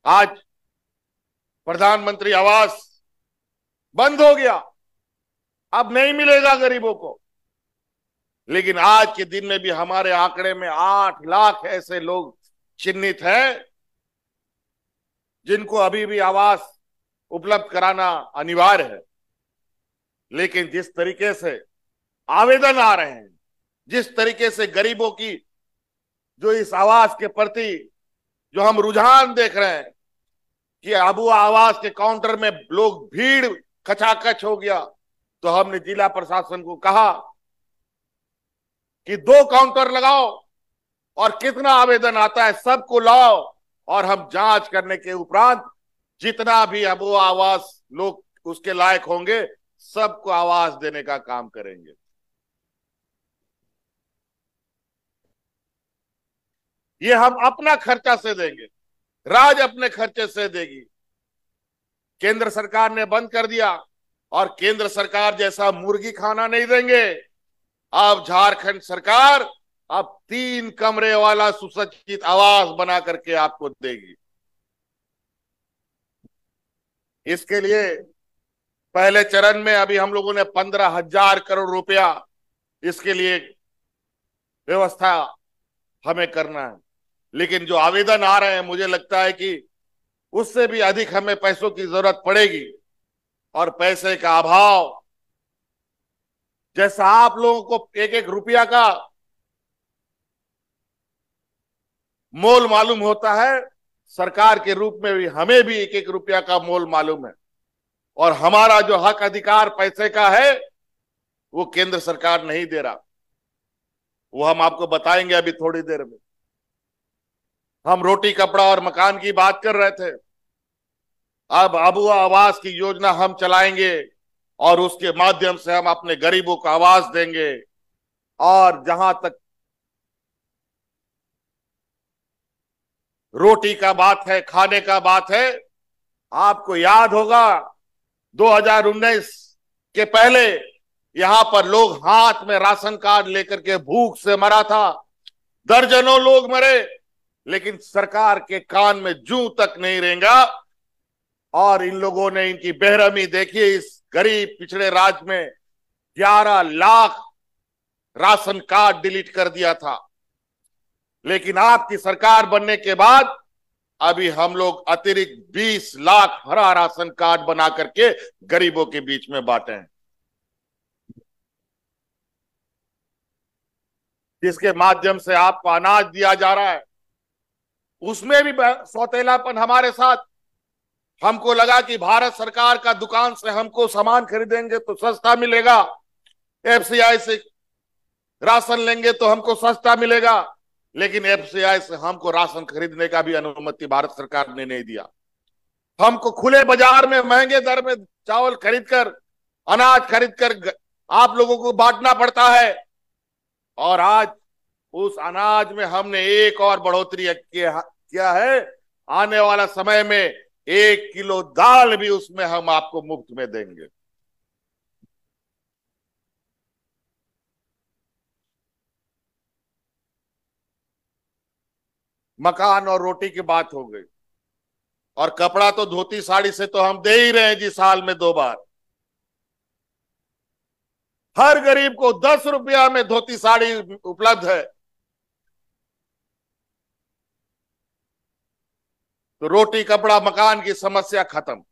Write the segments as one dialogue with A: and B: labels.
A: आज प्रधानमंत्री आवास बंद हो गया, अब नहीं मिलेगा गरीबों को। लेकिन आज के दिन में भी हमारे आंकड़े में 8 लाख ऐसे लोग चिन्हित हैं जिनको अभी भी आवास उपलब्ध कराना अनिवार्य है। लेकिन जिस तरीके से आवेदन आ रहे हैं, जिस तरीके से गरीबों की जो इस आवास के प्रति जो हम रुझान देख रहे हैं कि अब आवास के काउंटर में लोग भीड़ खचाखच हो गया, तो हमने जिला प्रशासन को कहा कि 2 काउंटर लगाओ और कितना आवेदन आता है सबको लाओ, और हम जांच करने के उपरांत जितना भी अब वो आवास लोग उसके लायक होंगे सबको आवास देने का काम करेंगे। ये हम अपना खर्चा से देंगे, राज्य अपने खर्चे से देगी। केंद्र सरकार ने बंद कर दिया, और केंद्र सरकार जैसा मुर्गी खाना नहीं देंगे। अब झारखंड सरकार अब 3 कमरे वाला सुसज्जित आवास बना करके आपको देगी। इसके लिए पहले चरण में अभी हम लोगों ने 15,000 करोड़ रुपया इसके लिए व्यवस्था हमें करना है। लेकिन जो आवेदन आ रहे हैं, मुझे लगता है कि उससे भी अधिक हमें पैसों की जरूरत पड़ेगी, और पैसे का अभाव, जैसा आप लोगों को एक एक रुपया का मोल मालूम होता है, सरकार के रूप में भी हमें भी एक एक रुपया का मोल मालूम है। और हमारा जो हक अधिकार पैसे का है वो केंद्र सरकार नहीं दे रहा, वो हम आपको बताएंगे अभी थोड़ी देर में। हम रोटी कपड़ा और मकान की बात कर रहे थे, अब अबुआ आवास की योजना हम चलाएंगे और उसके माध्यम से हम अपने गरीबों को आवास देंगे। और जहां तक रोटी का बात है, खाने का बात है, आपको याद होगा 2019 के पहले यहां पर लोग हाथ में राशन कार्ड लेकर के भूख से मरा था, दर्जनों लोग मरे, लेकिन सरकार के कान में जूं तक नहीं रेंगा। और इन लोगों ने इनकी बेरहमी देखिए, इस गरीब पिछड़े राज्य में 11 लाख राशन कार्ड डिलीट कर दिया था। लेकिन आपकी सरकार बनने के बाद अभी हम लोग अतिरिक्त 20 लाख हरा राशन कार्ड बना करके गरीबों के बीच में बांटे हैं, जिसके माध्यम से आपको अनाज दिया जा रहा है। उसमें भी सौतेलापन हमारे साथ। हमको लगा कि भारत सरकार का दुकान से हमको सामान खरीदेंगे तो सस्ता मिलेगा, एफसीआई से राशन लेंगे तो हमको सस्ता मिलेगा, लेकिन एफसीआई से हमको राशन खरीदने का भी अनुमति भारत सरकार ने नहीं दिया। हमको खुले बाजार में महंगे दर में चावल खरीदकर, अनाज खरीदकर आप लोगों को बांटना पड़ता है। और आज उस अनाज में हमने एक और बढ़ोतरी किया है, आने वाला समय में 1 किलो दाल भी उसमें हम आपको मुफ्त में देंगे। मकान और रोटी की बात हो गई, और कपड़ा तो धोती साड़ी से तो हम दे ही रहे हैं जी, साल में 2 बार। हर गरीब को 10 रुपया में धोती साड़ी उपलब्ध है। तो रोटी कपड़ा मकान की समस्या खत्म,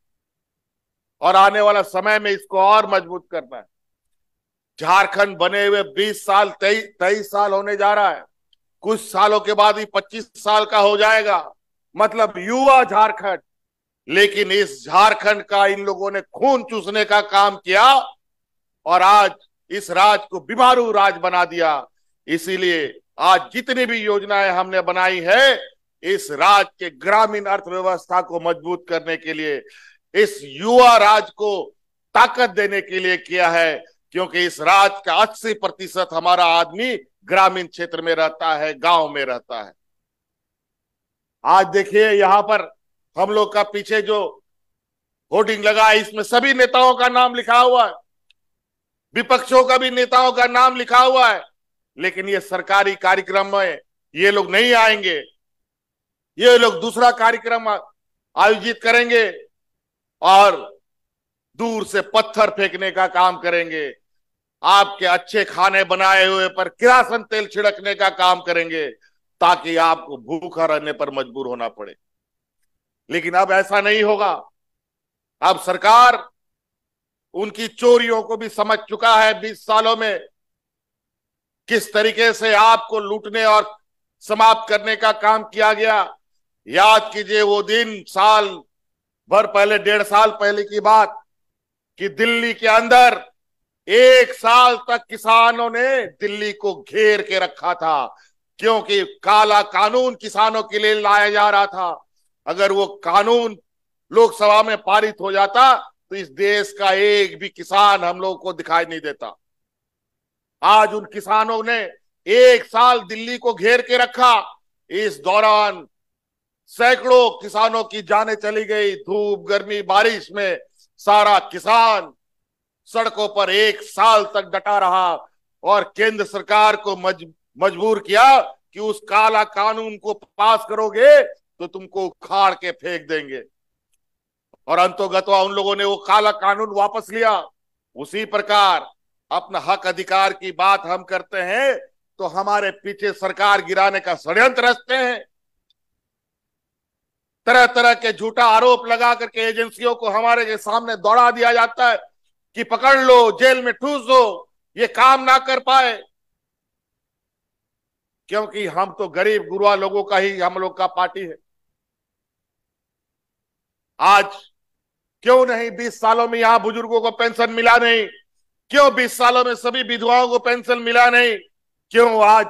A: और आने वाला समय में इसको और मजबूत करना है। झारखंड बने हुए 20 साल 23 साल होने जा रहा है, कुछ सालों के बाद ही 25 साल का हो जाएगा, मतलब युवा झारखंड। लेकिन इस झारखंड का इन लोगों ने खून चूसने का काम किया, और आज इस राज्य को बीमारू राज्य बना दिया। इसीलिए आज जितनी भी योजनाएं हमने बनाई है, इस राज्य के ग्रामीण अर्थव्यवस्था को मजबूत करने के लिए, इस युवा राज्य को ताकत देने के लिए किया है। क्योंकि इस राज्य का 80% हमारा आदमी ग्रामीण क्षेत्र में रहता है, गांव में रहता है। आज देखिए यहां पर हम लोग का पीछे जो होर्डिंग लगा है, इसमें सभी नेताओं का नाम लिखा हुआ है, विपक्षों का भी नेताओं का नाम लिखा हुआ है। लेकिन ये सरकारी कार्यक्रम में ये लोग नहीं आएंगे, ये लोग दूसरा कार्यक्रम आयोजित करेंगे और दूर से पत्थर फेंकने का काम करेंगे, आपके अच्छे खाने बनाए हुए पर किरासन तेल छिड़कने का काम करेंगे ताकि आपको भूखा रहने पर मजबूर होना पड़े। लेकिन अब ऐसा नहीं होगा। अब सरकार उनकी चोरियों को भी समझ चुका है। 20 सालों में किस तरीके से आपको लूटने और समाप्त करने का काम किया गया। याद कीजिए वो दिन, साल भर पहले, 1.5 साल पहले की बात, कि दिल्ली के अंदर 1 साल तक किसानों ने दिल्ली को घेर के रखा था, क्योंकि काला कानून किसानों के लिए लाया जा रहा था। अगर वो कानून लोकसभा में पारित हो जाता तो इस देश का एक भी किसान हम लोग को दिखाई नहीं देता। आज उन किसानों ने 1 साल दिल्ली को घेर के रखा। इस दौरान सैकड़ों किसानों की जानें चली गई। धूप, गर्मी, बारिश में सारा किसान सड़कों पर 1 साल तक डटा रहा और केंद्र सरकार को मजबूर किया कि उस काला कानून को पास करोगे तो तुमको उखाड़ के फेंक देंगे। और अंतोगत्वा उन लोगों ने वो काला कानून वापस लिया। उसी प्रकार अपना हक अधिकार की बात हम करते हैं तो हमारे पीछे सरकार गिराने का षड्यंत्र रचते हैं। तरह तरह के झूठा आरोप लगा करके एजेंसियों को हमारे के सामने दौड़ा दिया जाता है कि पकड़ लो, जेल में ठूस दो, ये काम ना कर पाए। क्योंकि हम तो गरीब गुरबा लोगों का ही हम लोग का पार्टी है। आज क्यों नहीं 20 सालों में यहां बुजुर्गों को पेंशन मिला नहीं? क्यों 20 सालों में सभी विधवाओं को पेंशन मिला नहीं? क्यों आज